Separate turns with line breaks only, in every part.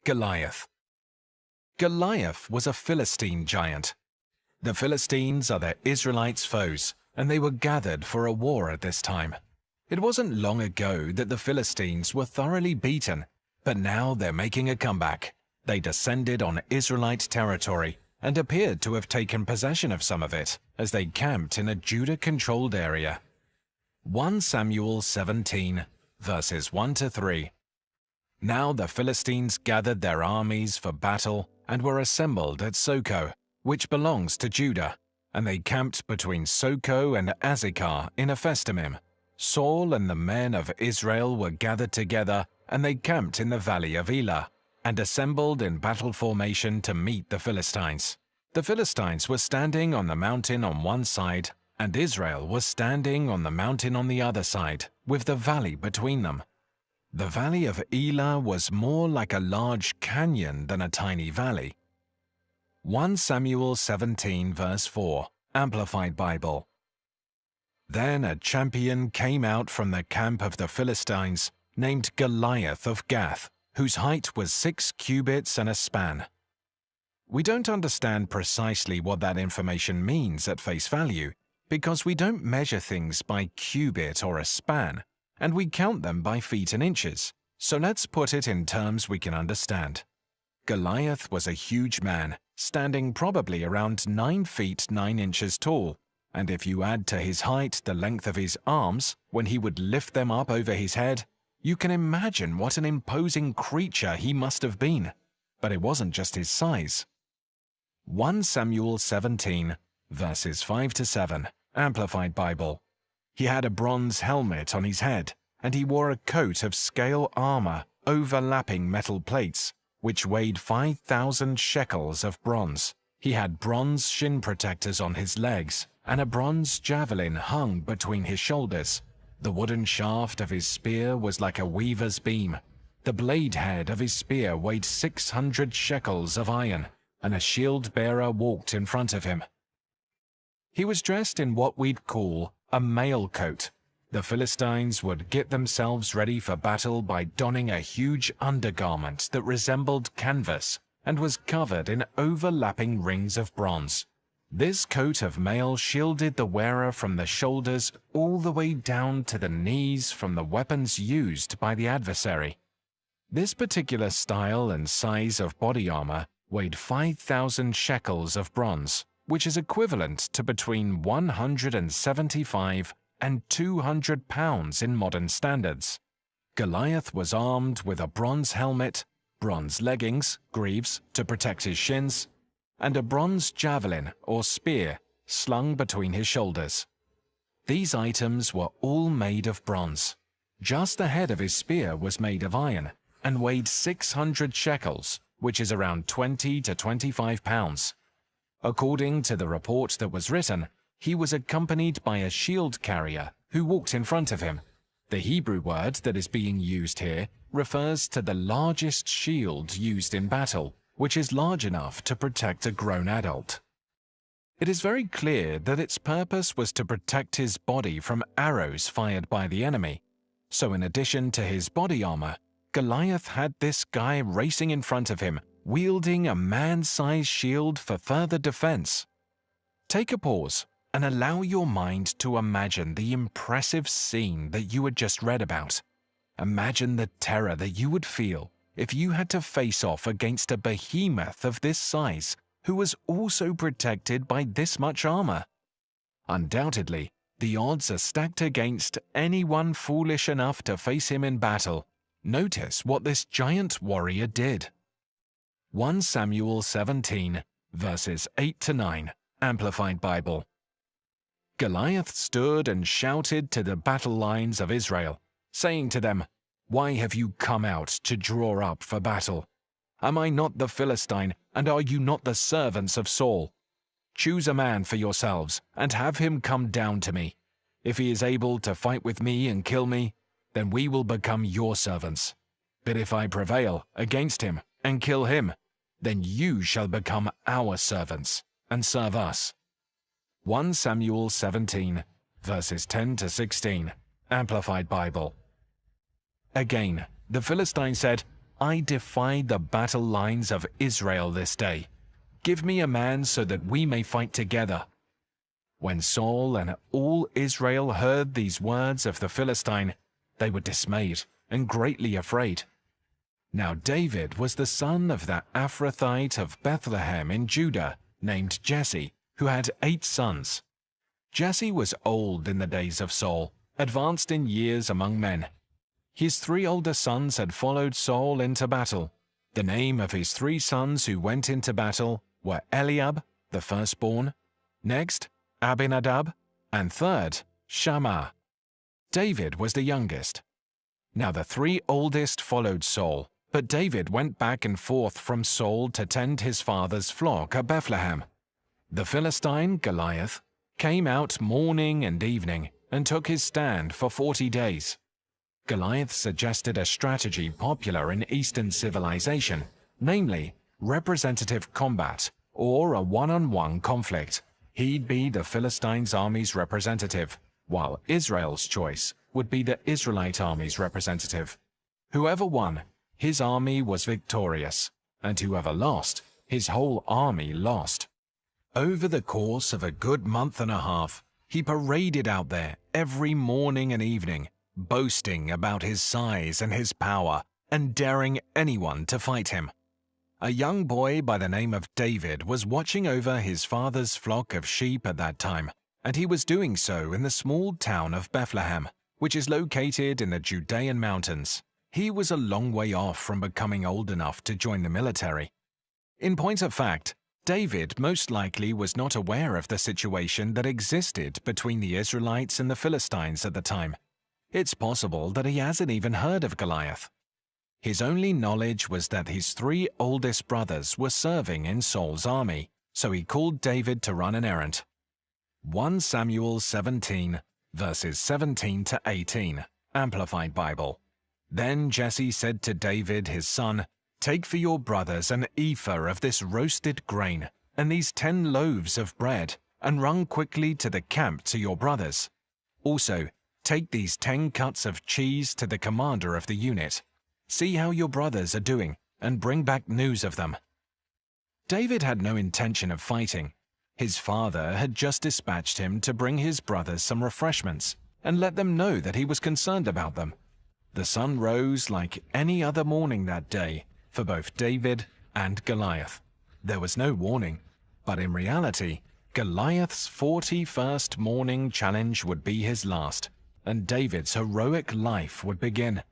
Goliath. Goliath was a Philistine giant. The Philistines are the Israelites' foes, and they were gathered for a war at this time. It wasn't long ago that the Philistines were thoroughly beaten, but now they're making a comeback. They descended on Israelite territory and appeared to have taken possession of some of it as they camped in a Judah-controlled area. 1 Samuel 17, verses 1-3. Now the Philistines gathered their armies for battle and were assembled at Soko, which belongs to Judah, and they camped between Soko and Azekah in Ephesdammim. Saul and the men of Israel were gathered together, and they camped in the valley of Elah, and assembled in battle formation to meet the Philistines. The Philistines were standing on the mountain on one side, and Israel was standing on the mountain on the other side, with the valley between them. The valley of Elah was more like a large canyon than a tiny valley. 1 Samuel 17 verse 4, Amplified Bible. Then a champion came out from the camp of the Philistines, named Goliath of Gath, whose height was 6 cubits and a span. We don't understand precisely what that information means at face value, because we don't measure things by cubit or a span, and we count them by feet and inches, so let's put it in terms we can understand. Goliath was a huge man, standing probably around 9 feet 9 inches tall, and if you add to his height the length of his arms when he would lift them up over his head, you can imagine what an imposing creature he must have been. But it wasn't just his size. 1 Samuel 17, verses 5-7, Amplified Bible. He had a bronze helmet on his head, and he wore a coat of scale armor overlapping metal plates, which weighed 5,000 shekels of bronze. He had bronze shin protectors on his legs, and a bronze javelin hung between his shoulders. The wooden shaft of his spear was like a weaver's beam. The blade head of his spear weighed 600 shekels of iron, and a shield-bearer walked in front of him. He was dressed in what we'd call a mail coat. The Philistines would get themselves ready for battle by donning a huge undergarment that resembled canvas and was covered in overlapping rings of bronze. This coat of mail shielded the wearer from the shoulders all the way down to the knees from the weapons used by the adversary. This particular style and size of body armor weighed 5,000 shekels of bronze, which is equivalent to between 175 and 200 pounds in modern standards. Goliath was armed with a bronze helmet, bronze leggings, greaves, to protect his shins, and a bronze javelin or spear slung between his shoulders. These items were all made of bronze. Just the head of his spear was made of iron and weighed 600 shekels, which is around 20 to 25 pounds. According to the report that was written, he was accompanied by a shield carrier who walked in front of him. The Hebrew word that is being used here refers to the largest shield used in battle, which is large enough to protect a grown adult. It is very clear that its purpose was to protect his body from arrows fired by the enemy. So in addition to his body armor, Goliath had this guy racing in front of him, wielding a man-sized shield for further defense. Take a pause and allow your mind to imagine the impressive scene that you had just read about. Imagine the terror that you would feel if you had to face off against a behemoth of this size who was also protected by this much armor. Undoubtedly, the odds are stacked against anyone foolish enough to face him in battle. Notice what this giant warrior did. 1 Samuel 17, verses 8-9, Amplified Bible. Goliath stood and shouted to the battle lines of Israel, saying to them, "Why have you come out to draw up for battle? Am I not the Philistine, and are you not the servants of Saul? Choose a man for yourselves, and have him come down to me. If he is able to fight with me and kill me, then we will become your servants. But if I prevail against him and kill him, then you shall become our servants and serve us." 1 Samuel 17, verses 10-16, Amplified Bible. Again, the Philistine said, I defy the battle lines of Israel this day. Give me a man so that we may fight together." When Saul and all Israel heard these words of the Philistine, they were dismayed and greatly afraid. Now David was the son of the Ephrathite of Bethlehem in Judah, named Jesse, who had 8 sons. Jesse was old in the days of Saul, advanced in years among men. His 3 older sons had followed Saul into battle. The name of his 3 sons who went into battle were Eliab, the firstborn, next Abinadab, and third Shammah. David was the youngest. Now the 3 oldest followed Saul, but David went back and forth from Saul to tend his father's flock at Bethlehem. The Philistine, Goliath, came out morning and evening and took his stand for 40 days. Goliath suggested a strategy popular in Eastern civilization, namely representative combat, or a one-on-one conflict. He'd be the Philistines' army's representative, while Israel's choice would be the Israelite army's representative. Whoever won, his army was victorious, and whoever lost, his whole army lost. Over the course of a good month and a half, he paraded out there every morning and evening, boasting about his size and his power, and daring anyone to fight him. A young boy by the name of David was watching over his father's flock of sheep at that time, and he was doing so in the small town of Bethlehem, which is located in the Judean mountains. He was a long way off from becoming old enough to join the military. In point of fact, David most likely was not aware of the situation that existed between the Israelites and the Philistines at the time. It's possible that he hasn't even heard of Goliath. His only knowledge was that his 3 oldest brothers were serving in Saul's army, so he called David to run an errand. 1 Samuel 17, verses 17 to 18, Amplified Bible. Then Jesse said to David his son, "Take for your brothers an ephah of this roasted grain, and these 10 loaves of bread, and run quickly to the camp to your brothers. Also, take these 10 cuts of cheese to the commander of the unit. See how your brothers are doing, and bring back news of them." David had no intention of fighting. His father had just dispatched him to bring his brothers some refreshments, and let them know that he was concerned about them. The sun rose like any other morning that day, for both David and Goliath. There was no warning, but in reality, Goliath's 41st morning challenge would be his last, and David's heroic life would begin.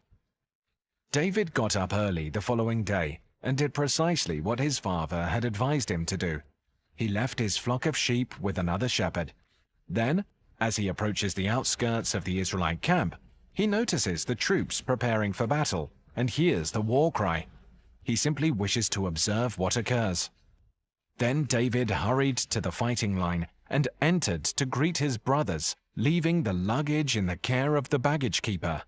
David got up early the following day and did precisely what his father had advised him to do. He left his flock of sheep with another shepherd. Then, as he approaches the outskirts of the Israelite camp, he notices the troops preparing for battle and hears the war cry. He simply wishes to observe what occurs. Then David hurried to the fighting line and entered to greet his brothers, leaving the luggage in the care of the baggage keeper.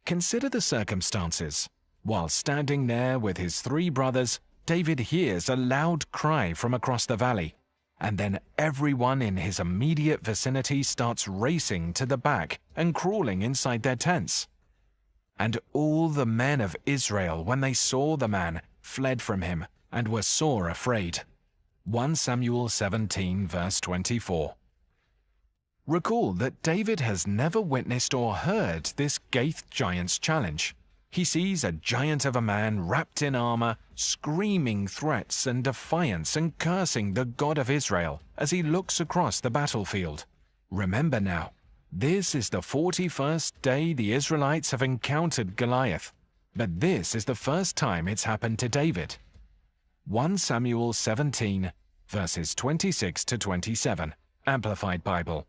Consider the circumstances. While standing there with his 3 brothers, David hears a loud cry from across the valley, and then everyone in his immediate vicinity starts racing to the back and crawling inside their tents. And all the men of Israel, when they saw the man, fled from him and were sore afraid. 1 Samuel 17, verse 24. Recall that David has never witnessed or heard this Gath giant's challenge. He sees a giant of a man wrapped in armor, screaming threats and defiance and cursing the God of Israel as he looks across the battlefield. Remember now, this is the 41st day the Israelites have encountered Goliath, but this is the first time it's happened to David. 1 Samuel 17, verses 26 to 27, Amplified Bible.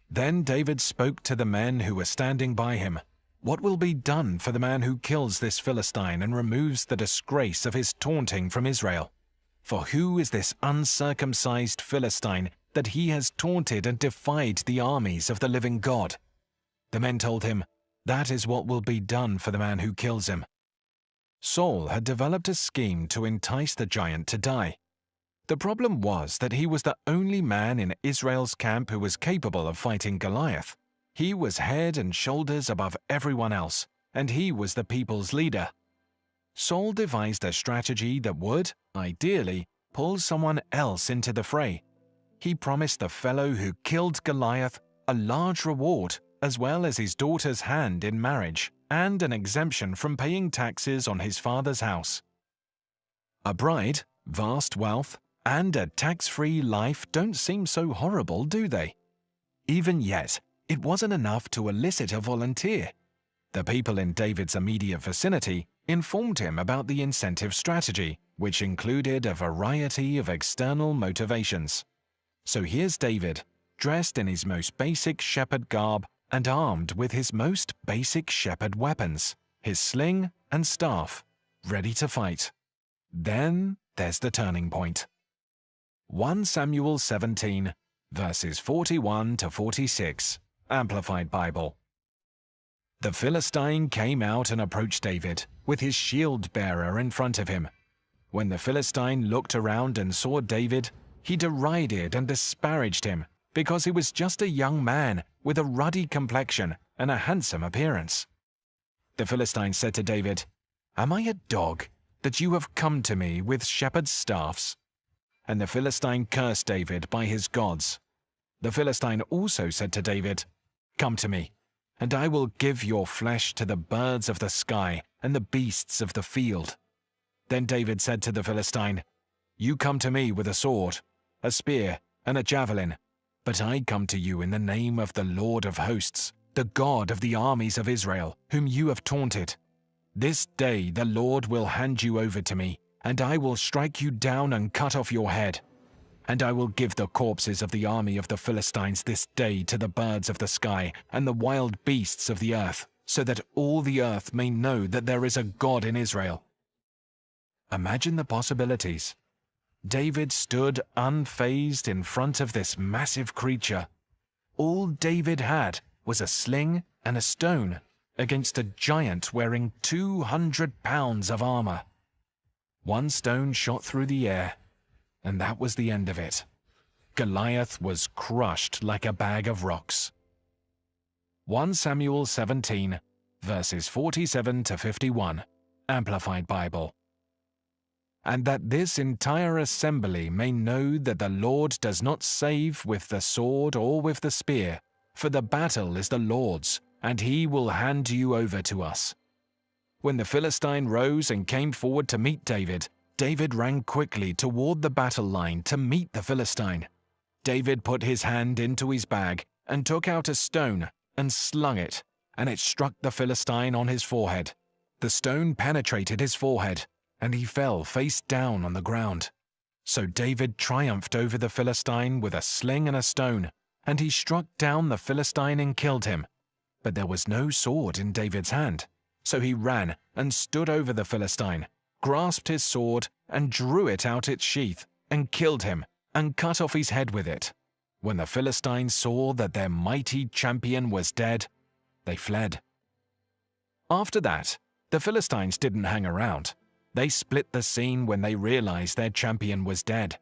Then David spoke to the men who were standing by him. What will be done for the man who kills this Philistine and removes the disgrace of his taunting from Israel? For who is this uncircumcised Philistine that he has taunted and defied the armies of the living God? The men told him, that is what will be done for the man who kills him. Saul had developed a scheme to entice the giant to die. The problem was that he was the only man in Israel's camp who was capable of fighting Goliath. He was head and shoulders above everyone else, and he was the people's leader. Saul devised a strategy that would, ideally, pull someone else into the fray. He promised the fellow who killed Goliath a large reward, as well as his daughter's hand in marriage and an exemption from paying taxes on his father's house. A bride, vast wealth, and a tax-free life don't seem so horrible, do they? Even yet, it wasn't enough to elicit a volunteer. The people in David's immediate vicinity informed him about the incentive strategy, which included a variety of external motivations. So here's David, dressed in his most basic shepherd garb and armed with his most basic shepherd weapons, his sling and staff, ready to fight. Then there's the turning point. 1 Samuel 17, verses 41 to 46, Amplified Bible. The Philistine came out and approached David, with his shield-bearer in front of him. When the Philistine looked around and saw David, he derided and disparaged him, because he was just a young man with a ruddy complexion and a handsome appearance. The Philistine said to David, "Am I a dog, that you have come to me with shepherd's staffs?" And the Philistine cursed David by his gods. The Philistine also said to David, "Come to me, and I will give your flesh to the birds of the sky and the beasts of the field." Then David said to the Philistine, "You come to me with a sword, a spear, and a javelin, but I come to you in the name of the Lord of hosts, the God of the armies of Israel, whom you have taunted. This day the Lord will hand you over to me, and I will strike you down and cut off your head. And I will give the corpses of the army of the Philistines this day to the birds of the sky and the wild beasts of the earth, so that all the earth may know that there is a God in Israel." Imagine the possibilities. David stood unfazed in front of this massive creature. All David had was a sling and a stone against a giant wearing 200 pounds of armor. One stone shot through the air, and that was the end of it. Goliath was crushed like a bag of rocks. 1 Samuel 17, verses 47 to 51, Amplified Bible. "And that this entire assembly may know that the Lord does not save with the sword or with the spear, for the battle is the Lord's, and he will hand you over to us." When the Philistine rose and came forward to meet David, David ran quickly toward the battle line to meet the Philistine. David put his hand into his bag and took out a stone and slung it, and it struck the Philistine on his forehead. The stone penetrated his forehead, and he fell face down on the ground. So David triumphed over the Philistine with a sling and a stone, and he struck down the Philistine and killed him. But there was no sword in David's hand. So he ran and stood over the Philistine, grasped his sword and drew it out its sheath, and killed him, and cut off his head with it. When the Philistines saw that their mighty champion was dead, they fled. After that, the Philistines didn't hang around. They split the scene when they realized their champion was dead.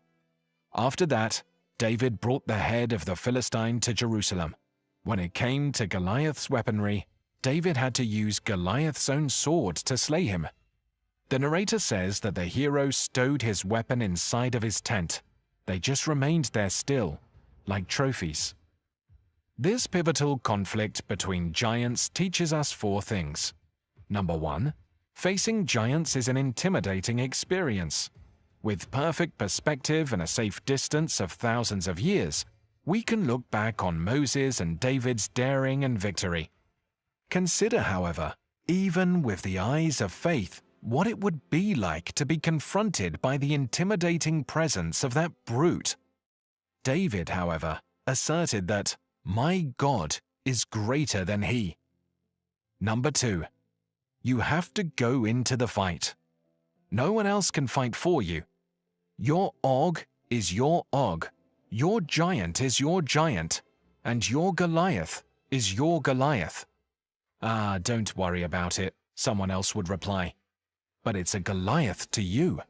After that, David brought the head of the Philistine to Jerusalem. When it came to Goliath's weaponry, David had to use Goliath's own sword to slay him. The narrator says that the hero stowed his weapon inside of his tent. They just remained there still, like trophies. This pivotal conflict between giants teaches us 4 things. Number 1, facing giants is an intimidating experience. With perfect perspective and a safe distance of thousands of years, we can look back on Moses and David's daring and victory. Consider, however, even with the eyes of faith, what it would be like to be confronted by the intimidating presence of that brute. David, however, asserted that, "My God is greater than he." Number 2, you have to go into the fight. No one else can fight for you. Your Og is your Og, your giant is your giant, and your Goliath is your Goliath. "Ah, don't worry about it," someone else would reply. But it's a Goliath to you.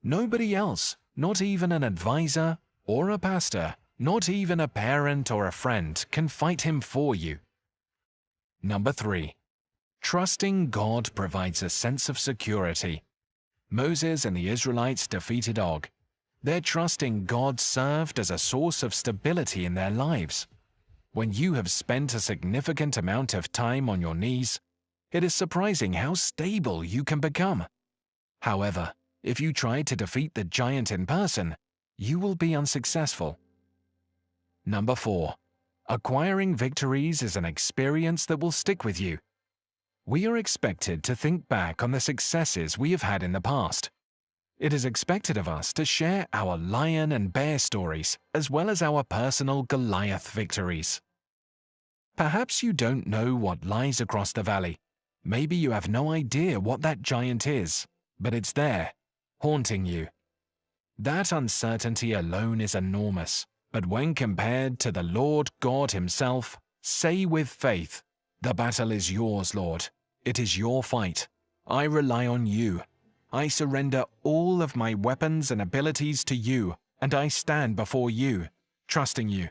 Nobody else, not even an advisor or a pastor, not even a parent or a friend, can fight him for you. Number 3, Trusting God provides a sense of security. Moses and the Israelites defeated Og. Their trust in God served as a source of stability in their lives. When you have spent a significant amount of time on your knees, it is surprising how stable you can become. However, if you try to defeat the giant in person, you will be unsuccessful. Number 4. Acquiring victories is an experience that will stick with you. We are expected to think back on the successes we have had in the past. It is expected of us to share our lion and bear stories as well as our personal Goliath victories. Perhaps you don't know what lies across the valley. Maybe you have no idea what that giant is, but it's there, haunting you. That uncertainty alone is enormous, but when compared to the Lord God Himself, say with faith, "The battle is yours, Lord. It is your fight. I rely on you. I surrender all of my weapons and abilities to you, and I stand before you, trusting you."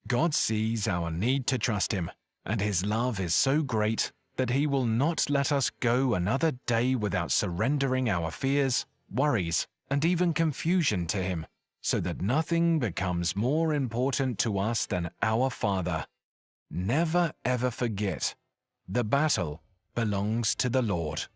God sees our need to trust Him, and His love is so great that He will not let us go another day without surrendering our fears, worries, and even confusion to Him, so that nothing becomes more important to us than our Father. Never ever forget, the battle belongs to the Lord.